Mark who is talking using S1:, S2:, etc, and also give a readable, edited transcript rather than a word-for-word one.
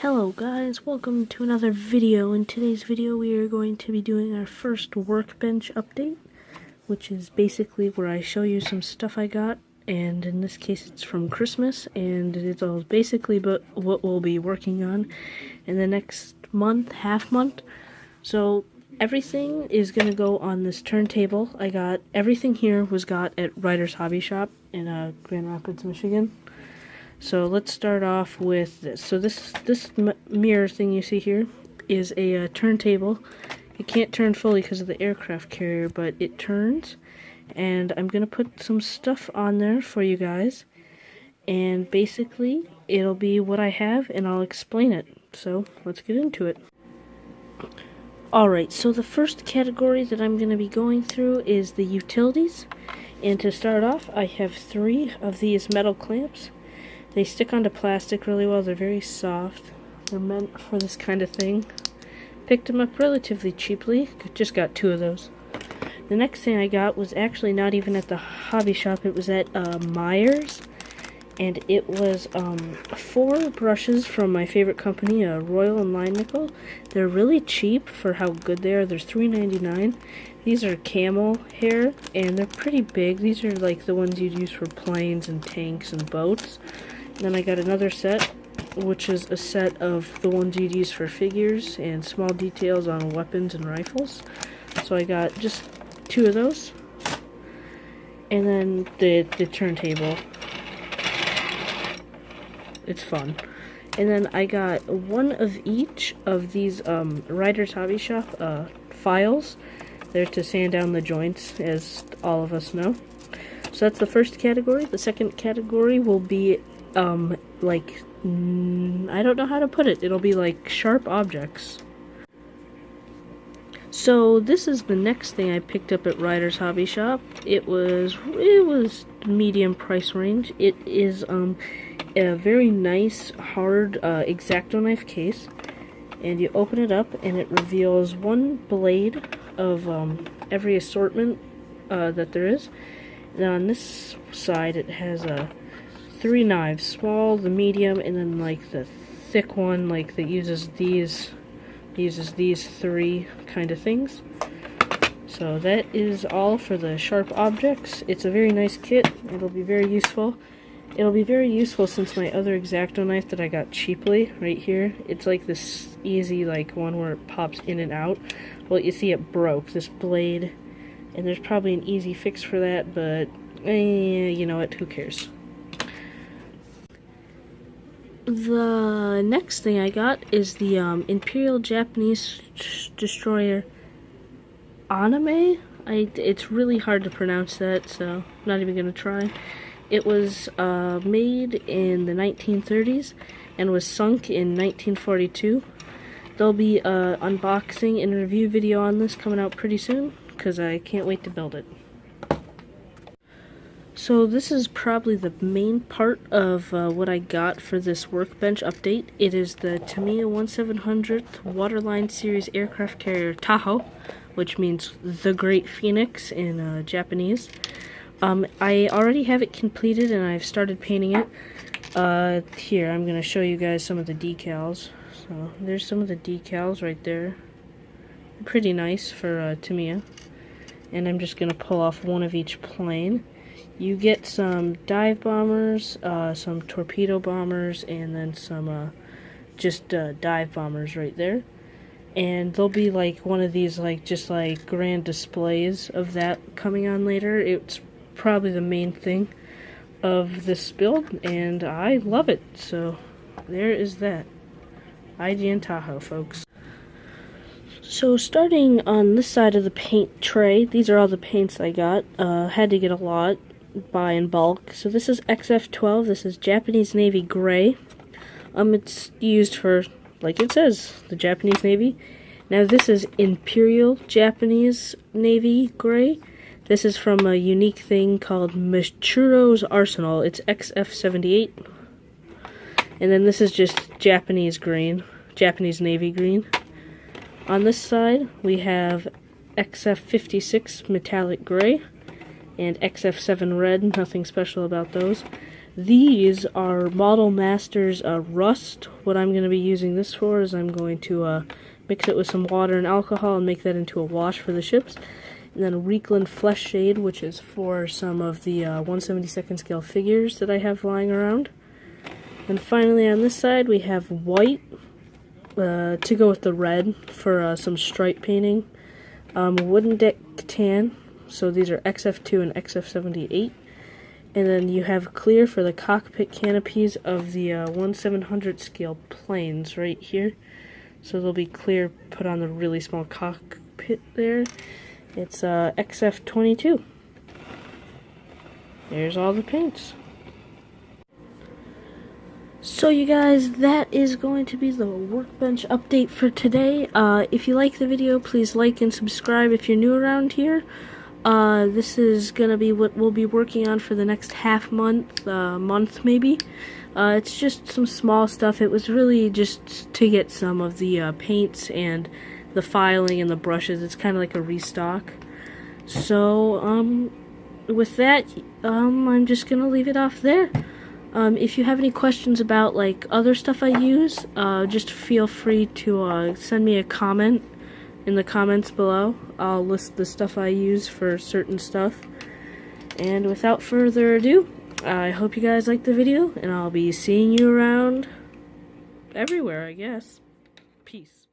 S1: Hello guys, welcome to another video. In today's video we are going to be doing our first Workbench update, which is basically where I show you some stuff I got, and in this case it's from Christmas, and it's all basically what we'll be working on in the next month, half month. So everything is going to go on this turntable. Everything here was got at Ryder's Hobby Shop in Grand Rapids, Michigan. So let's start off with this. So this mirror thing you see here is a turntable. It can't turn fully because of the aircraft carrier, but it turns. And I'm going to put some stuff on there for you guys. And basically, it'll be what I have, and I'll explain it. So let's get into it. Alright, so the first category that I'm going to be going through is the utilities. And to start off, I have 3 of these metal clamps. They stick onto plastic really well. They're very soft. They're meant for this kind of thing. Picked them up relatively cheaply. Just got 2 of those. The next thing I got was actually not even at the hobby shop. It was at Myers. And it was 4 brushes from my favorite company, Royal and Line Nickel. They're really cheap for how good they are. They're $3.99. These are camel hair, and they're pretty big. These are like the ones you'd use for planes and tanks and boats. Then I got another set, which is a set of the ones you'd use for figures and small details on weapons and rifles. So I got just 2 of those. And then the turntable. It's fun. And then I got 1 of each of these Ryder's Hobby Shop files. They're to sand down the joints, as all of us know. So that's the first category. The second category will be like, I don't know how to put it. It'll be like sharp objects. So this is the next thing I picked up at Ryder's Hobby Shop. It was medium price range. It is a very nice, hard X-Acto knife case. And you open it up and it reveals 1 blade of every assortment that there is. And on this side it has 3 knives, small, the medium, and then like the thick one, like that uses these 3 kind of things. So that is all for the sharp objects. It's a very nice kit. It'll be very useful. It'll be very useful since my other X-Acto knife that I got cheaply right here, it's like this easy like one where it pops in and out. Well, you see it broke, this blade, and there's probably an easy fix for that, but you know what, who cares. The next thing I got is the Imperial Japanese Destroyer Anime. It's really hard to pronounce that, so I'm not even going to try. It was made in the 1930s and was sunk in 1942. There'll be an unboxing and review video on this coming out pretty soon, because I can't wait to build it. So this is probably the main part of what I got for this Workbench update. It is the Tamiya 1700th Waterline Series Aircraft Carrier Tahoe, which means the Great Phoenix in Japanese. I already have it completed and I've started painting it. Here, I'm going to show you guys some of the decals. So there's some of the decals right there. Pretty nice for Tamiya. And I'm just going to pull off 1 of each plane. You get some dive bombers, some torpedo bombers, and then some just dive bombers right there. And there'll be like one of these like just like grand displays of that coming on later. It's probably the main thing of this build, and I love it. So there is that. IGN Tahoe, folks. So starting on this side of the paint tray, these are all the paints I got. Had to get a lot, buy in bulk. So this is XF12. This is Japanese Navy Gray. It's used for, like it says, the Japanese Navy. Now this is Imperial Japanese Navy Gray. This is from a unique thing called Michuro's Arsenal. It's XF78. And then this is just Japanese green, Japanese Navy green. On this side, we have XF56 Metallic Gray and XF7 Red. Nothing special about those. These are Model Masters Rust. What I'm going to be using this for is I'm going to mix it with some water and alcohol and make that into a wash for the ships. And then Reikland Flesh Shade, which is for some of the 1/72 scale figures that I have lying around. And finally on this side we have white to go with the red for some stripe painting. Wooden Deck Tan, so these are XF2 and XF78. And then you have clear for the cockpit canopies of the 1/700 scale planes right here. So they'll be clear put on the really small cockpit there. It's XF22. There's all the paints. So you guys, that is going to be the Workbench update for today. If you like the video, please like and subscribe if you're new around here. This is gonna be what we'll be working on for the next month maybe. It's just some small stuff. It was really just to get some of the paints and the filing and the brushes. It's kind of like a restock. So, with that, I'm just gonna leave it off there. If you have any questions about like other stuff I use, just feel free to send me a comment in the comments below. I'll list the stuff I use for certain stuff. And without further ado, I hope you guys liked the video, and I'll be seeing you around everywhere, I guess. Peace.